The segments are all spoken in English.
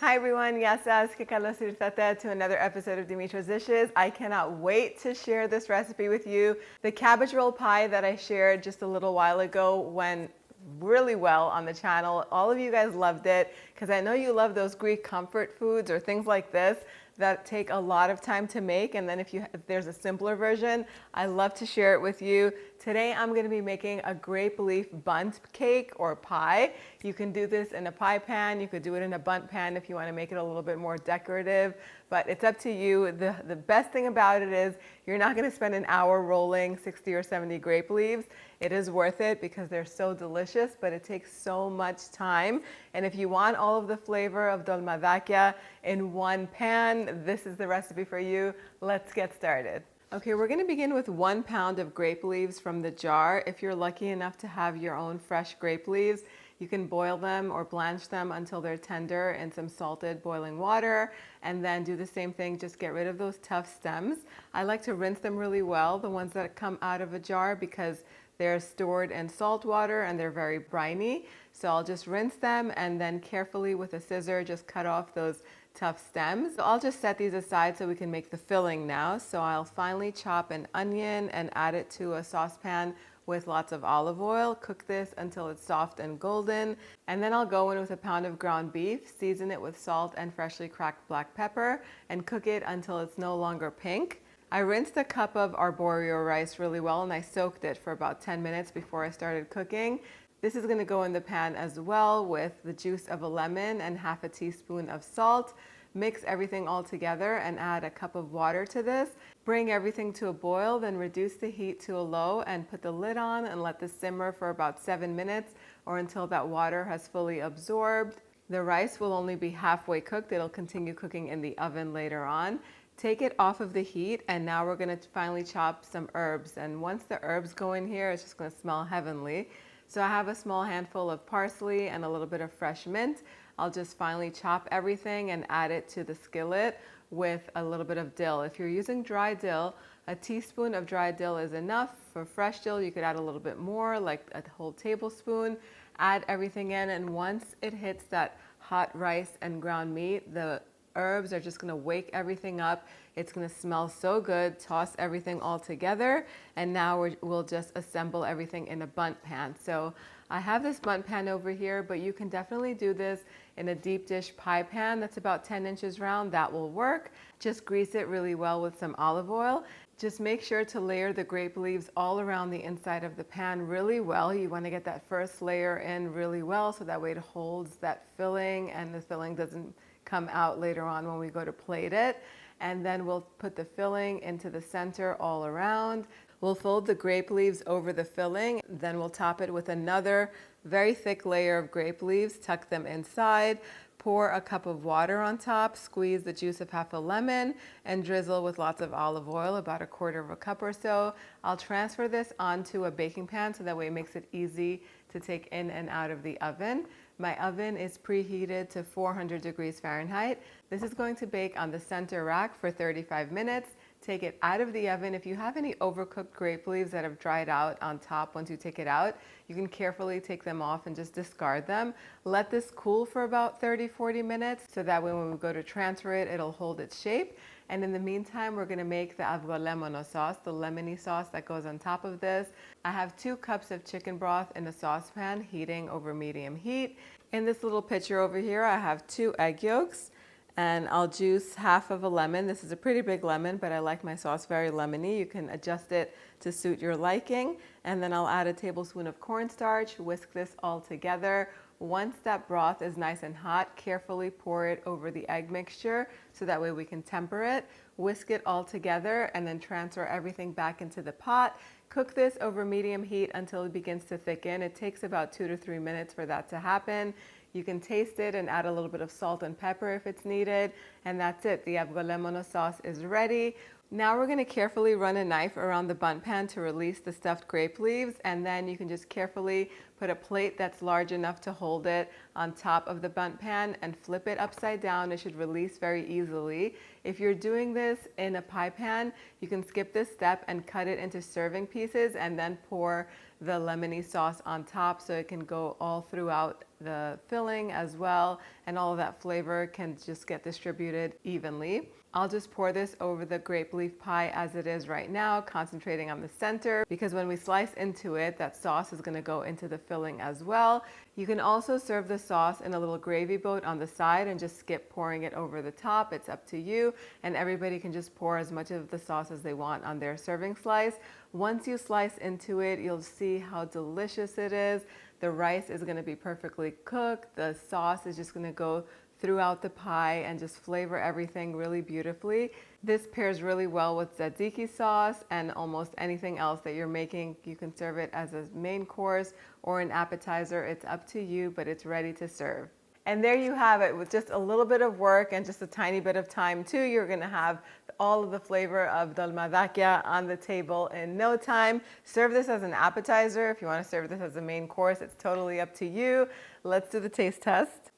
Hi everyone, yasas que Carlos to another episode of Dimitra's Dishes. I cannot wait to share this recipe with you. The cabbage roll pie that I shared just a little while ago went really well on the channel. All of you guys loved it because I know you love those Greek comfort foods or things like this that take a lot of time to make, and then if there's a simpler version, I love to share it with you. Today I'm going to be making a grape leaf bundt cake or pie. You can do this in a pie pan, you could do it in a bundt pan if you want to make it a little bit more decorative, but it's up to you. The best thing about it is you're not going to spend an hour rolling 60 or 70 grape leaves. It is worth it because they're so delicious, but it takes so much time. And if you want all of the flavor of dolmadakia in one pan, this is the recipe for you. Let's get started. Okay, we're going to begin with 1 pound of grape leaves from the jar. If you're lucky enough to have your own fresh grape leaves, you can boil them or blanch them until they're tender in some salted boiling water, and then do the same thing, just get rid of those tough stems. I like to rinse them really well, the ones that come out of a jar, because they're stored in salt water and they're very briny. So I'll just rinse them and then carefully with a scissor just cut off those tough stems. So I'll just set these aside so we can make the filling now. So I'll finely chop an onion and add it to a saucepan with lots of olive oil. Cook this until it's soft and golden. And then I'll go in with a pound of ground beef, season it with salt and freshly cracked black pepper, and cook it until it's no longer pink. I rinsed a cup of arborio rice really well and I soaked it for about 10 minutes before I started cooking. This is going to go in the pan as well with the juice of a lemon and half a teaspoon of salt. Mix everything all together and add a cup of water to this. Bring everything to a boil, then reduce the heat to a low and put the lid on and let this simmer for about 7 minutes or until that water has fully absorbed. The rice will only be halfway cooked. It'll continue cooking in the oven later on. Take it off of the heat, and now we're going to finally chop some herbs. And once the herbs go in here, it's just going to smell heavenly. So I have a small handful of parsley and a little bit of fresh mint. I'll just finally chop everything and add it to the skillet with a little bit of dill. If you're using dry dill, a teaspoon of dry dill is enough. For fresh dill, you could add a little bit more, like a whole tablespoon. Add everything in, and once it hits that hot rice and ground meat, the herbs are just going to wake everything up. It's going to smell so good. Toss everything all together, and now we'll just assemble everything in a bundt pan. So I have this bundt pan over here, but you can definitely do this in a deep dish pie pan that's about 10 inches round. That will work. Just grease it really well with some olive oil. Just make sure to layer the grape leaves all around the inside of the pan really well. You want to get that first layer in really well so that way it holds that filling and the filling doesn't come out later on when we go to plate it. And then we'll put the filling into the center all around. We'll fold the grape leaves over the filling, then we'll top it with another very thick layer of grape leaves, tuck them inside, pour a cup of water on top, squeeze the juice of half a lemon, and drizzle with lots of olive oil, about 1/4 cup or so. I'll transfer this onto a baking pan so that way it makes it easy to take in and out of the oven. My oven is preheated to 400 degrees Fahrenheit. This is going to bake on the center rack for 35 minutes. Take it out of the oven. If you have any overcooked grape leaves that have dried out on top once you take it out, you can carefully take them off and just discard them. Let this cool for about 30-40 minutes so that way when we go to transfer it, it'll hold its shape. And in the meantime, we're going to make the avgolemono sauce, the lemony sauce that goes on top of this. I have 2 cups of chicken broth in a saucepan heating over medium heat. In this little pitcher over here, I have 2 egg yolks. And I'll juice half of a lemon. This is a pretty big lemon, but I like my sauce very lemony. You can adjust it to suit your liking. And then I'll add a tablespoon of cornstarch, whisk this all together. Once that broth is nice and hot, carefully pour it over the egg mixture so that way we can temper it. Whisk it all together and then transfer everything back into the pot. Cook this over medium heat until it begins to thicken. It takes about 2 to 3 minutes for that to happen. You can taste it and add a little bit of salt and pepper if it's needed. And that's it. The avgolemono sauce is ready. Now we're going to carefully run a knife around the bundt pan to release the stuffed grape leaves, and then you can just carefully put a plate that's large enough to hold it on top of the bundt pan and flip it upside down. It should release very easily. If you're doing this in a pie pan, you can skip this step and cut it into serving pieces and then pour the lemony sauce on top so it can go all throughout the filling as well, and all of that flavor can just get distributed evenly. I'll just pour this over the grape leaf pie as it is right now, concentrating on the center, because when we slice into it, that sauce is going to go into the filling as well. You can also serve the sauce in a little gravy boat on the side and just skip pouring it over the top. It's up to you, and everybody can just pour as much of the sauce as they want on their serving slice. Once you slice into it, you'll see how delicious it is. The rice is going to be perfectly cooked. The sauce is just going to go throughout the pie and just flavor everything really beautifully. This pairs really well with tzatziki sauce and almost anything else that you're making. You can serve it as a main course or an appetizer. It's up to you, but it's ready to serve. And there you have it. With just a little bit of work and just a tiny bit of time too, you're gonna have all of the flavor of dolmadakia on the table in no time. Serve this as an appetizer. If you want to serve this as a main course, it's totally up to you. Let's do the taste test.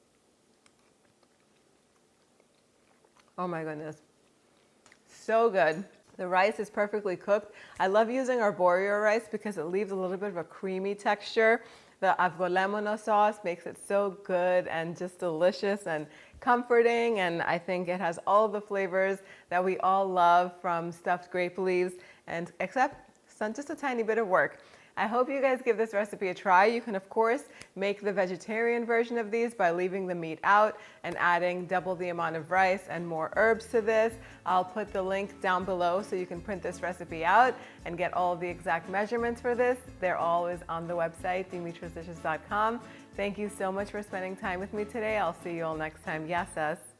Oh my goodness, so good. The rice is perfectly cooked. I love using arborio rice because it leaves a little bit of a creamy texture. The Avgolemono sauce makes it so good and just delicious and comforting, and I think it has all the flavors that we all love from stuffed grape leaves, and except just a tiny bit of work. I hope you guys give this recipe a try. You can, of course, make the vegetarian version of these by leaving the meat out and adding double the amount of rice and more herbs to this. I'll put the link down below so you can print this recipe out and get all the exact measurements for this. They're always on the website, dimitrasdishes.com. Thank you so much for spending time with me today. I'll see you all next time. Yasas.